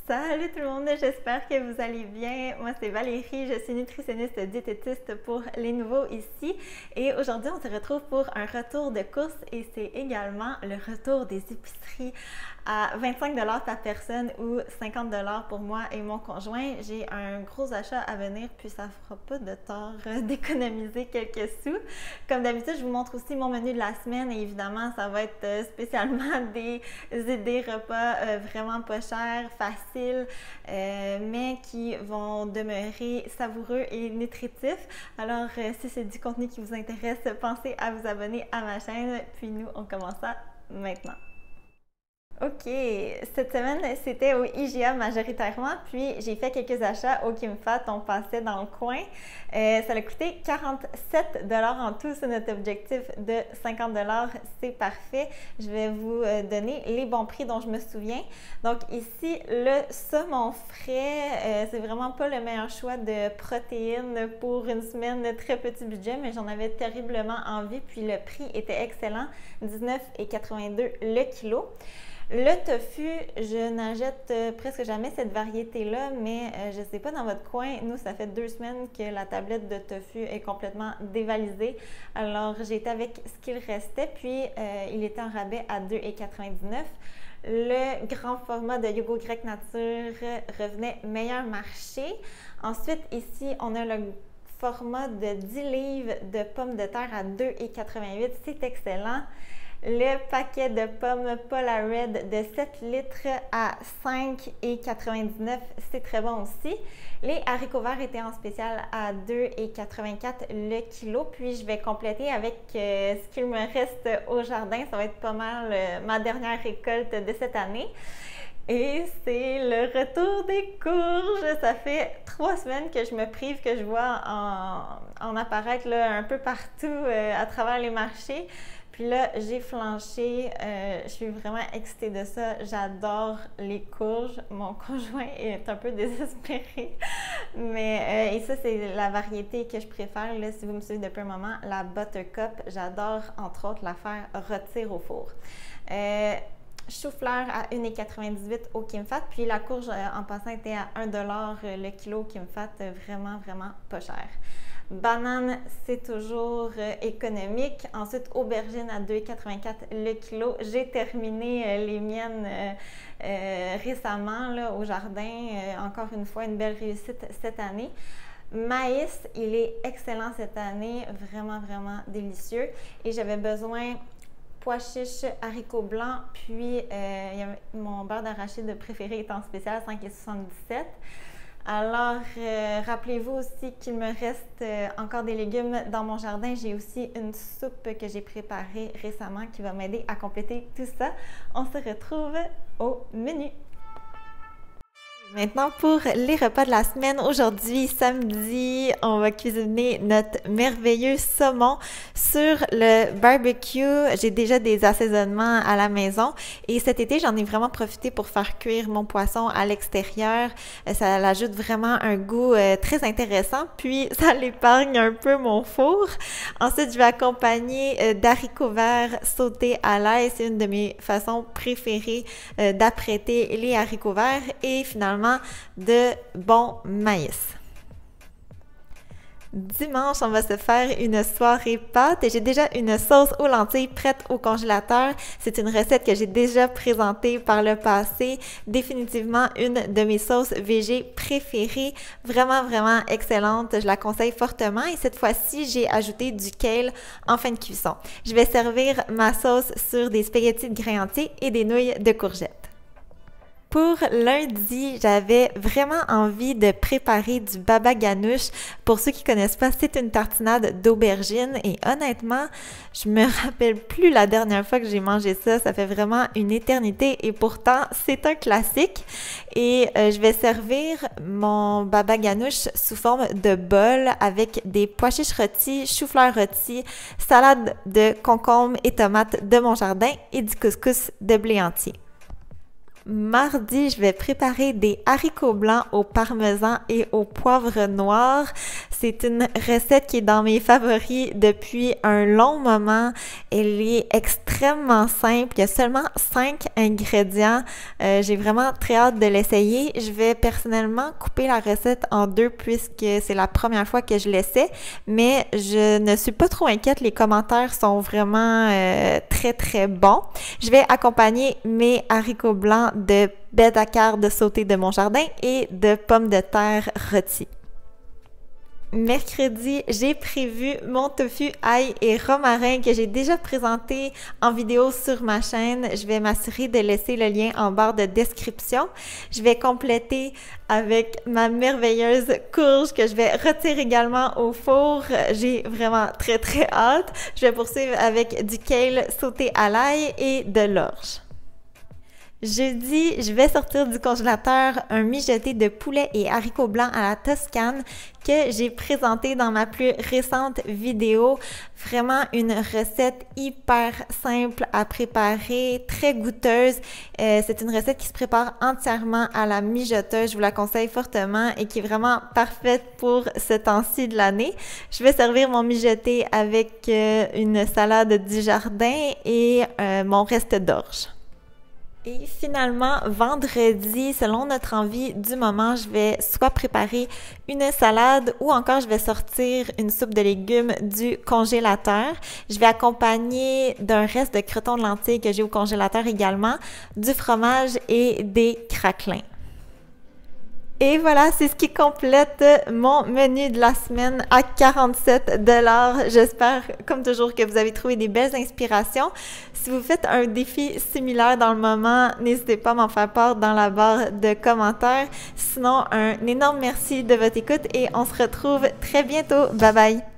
Salut tout le monde, j'espère que vous allez bien. Moi c'est Valérie, je suis nutritionniste diététiste pour les nouveaux ici et aujourd'hui on se retrouve pour un retour de course et c'est également le retour des épiceries à 25 $ par personne ou 50 $ pour moi et mon conjoint. J'ai un gros achat à venir puis ça fera pas de tort d'économiser quelques sous. Comme d'habitude, je vous montre aussi mon menu de la semaine et évidemment ça va être spécialement des idées repas vraiment pas chers, faciles, mais qui vont demeurer savoureux et nutritifs. Alors, si c'est du contenu qui vous intéresse, pensez à vous abonner à ma chaîne. Puis nous, on commence ça maintenant. OK, cette semaine, c'était au IGA majoritairement, puis j'ai fait quelques achats au Kim Fat, on passait dans le coin. Ça a coûté 47 $ en tout, c'est notre objectif de 50 $, c'est parfait. Je vais vous donner les bons prix dont je me souviens. Donc ici, le saumon frais, c'est vraiment pas le meilleur choix de protéines pour une semaine de très petit budget, mais j'en avais terriblement envie, puis le prix était excellent, 19,82 $ le kilo. Le tofu, je n'achète presque jamais cette variété-là, mais je ne sais pas dans votre coin, nous ça fait 2 semaines que la tablette de tofu est complètement dévalisée. Alors j'ai été avec ce qu'il restait, puis il était en rabais à 2,99 $. Le grand format de Yogo Grec Nature revenait meilleur marché. Ensuite ici on a le format de 10 livres de pommes de terre à 2,88 $, c'est excellent. Le paquet de pommes Polared de 7 litres à 5,99 $, c'est très bon aussi. Les haricots verts étaient en spécial à 2,84 $ le kilo. Puis je vais compléter avec ce qu'il me reste au jardin. Ça va être pas mal ma dernière récolte de cette année. Et c'est le retour des courges. Ça fait 3 semaines que je me prive, que je vois en apparaître là, un peu partout à travers les marchés. Puis là, j'ai flanché, je suis vraiment excitée de ça. J'adore les courges. Mon conjoint est un peu désespéré. Mais, et ça, c'est la variété que je préfère. Là, si vous me suivez depuis un moment, la Buttercup. J'adore, entre autres, la faire rôtir au four. Chou-fleur à 1,98 $ au Kim Fat. Puis la courge, en passant, était à 1 $ le kilo au Kim Fat. Vraiment, vraiment pas cher. Banane, c'est toujours économique. Ensuite, aubergine à 2,84 $ le kilo. J'ai terminé les miennes récemment là, au jardin. Encore une fois, une belle réussite cette année. Maïs, il est excellent cette année. Vraiment, vraiment délicieux. Et j'avais besoin pois chiches, haricots blancs, puis mon beurre d'arachide préféré est en spécial, 5,77 $. Alors, rappelez-vous aussi qu'il me reste encore des légumes dans mon jardin. J'ai aussi une soupe que j'ai préparée récemment qui va m'aider à compléter tout ça. On se retrouve au menu. Maintenant pour les repas de la semaine, aujourd'hui samedi, on va cuisiner notre merveilleux saumon sur le barbecue. J'ai déjà des assaisonnements à la maison et cet été, j'en ai vraiment profité pour faire cuire mon poisson à l'extérieur. Ça ajoute vraiment un goût très intéressant, puis ça l'épargne un peu mon four. Ensuite, je vais accompagner d'haricots verts sautés à l'ail. C'est une de mes façons préférées d'apprêter les haricots verts et finalement de bon maïs. Dimanche, on va se faire une soirée pâtes et j'ai déjà une sauce aux lentilles prête au congélateur. C'est une recette que j'ai déjà présentée par le passé. Définitivement une de mes sauces végé préférées. Vraiment, vraiment excellente. Je la conseille fortement et cette fois-ci, j'ai ajouté du kale en fin de cuisson. Je vais servir ma sauce sur des spaghettis de grains entiers et des nouilles de courgettes. Pour lundi, j'avais vraiment envie de préparer du baba ganoush. Pour ceux qui ne connaissent pas, c'est une tartinade d'aubergine et honnêtement, je me rappelle plus la dernière fois que j'ai mangé ça. Ça fait vraiment une éternité et pourtant, c'est un classique. Et je vais servir mon baba ganoush sous forme de bol avec des pois chiches rôtis, chou-fleur rôti, salade de concombre et tomates de mon jardin et du couscous de blé entier. Mardi, je vais préparer des haricots blancs au parmesan et au poivre noir. C'est C'est une recette qui est dans mes favoris depuis un long moment. Elle est extrêmement simple. Il y a seulement 5 ingrédients. J'ai vraiment très hâte de l'essayer. Je vais personnellement couper la recette en deux puisque c'est la première fois que je l'essaie, mais je ne suis pas trop inquiète. Les commentaires sont vraiment très très bons. Je vais accompagner mes haricots blancs de baies d'Accardes sautées de mon jardin et de pommes de terre rôties. Mercredi, j'ai prévu mon tofu ail et romarin que j'ai déjà présenté en vidéo sur ma chaîne. Je vais m'assurer de laisser le lien en barre de description. Je vais compléter avec ma merveilleuse courge que je vais rôtir également au four. J'ai vraiment très très hâte. Je vais poursuivre avec du kale sauté à l'ail et de l'orge. Jeudi, je vais sortir du congélateur un mijoté de poulet et haricots blancs à la Toscane que j'ai présenté dans ma plus récente vidéo. Vraiment une recette hyper simple à préparer, très goûteuse. C'est une recette qui se prépare entièrement à la mijoteuse. Je vous la conseille fortement et qui est vraiment parfaite pour ce temps-ci de l'année. Je vais servir mon mijoté avec une salade du jardin et mon reste d'orge. Et finalement, vendredi, selon notre envie du moment, je vais soit préparer une salade ou encore je vais sortir une soupe de légumes du congélateur. Je vais accompagner d'un reste de croûtons de lentilles que j'ai au congélateur également, du fromage et des craquelins. Et voilà, c'est ce qui complète mon menu de la semaine à 47 $. J'espère, comme toujours, que vous avez trouvé des belles inspirations. Si vous faites un défi similaire dans le moment, n'hésitez pas à m'en faire part dans la barre de commentaires. Sinon, un énorme merci de votre écoute et on se retrouve très bientôt. Bye bye!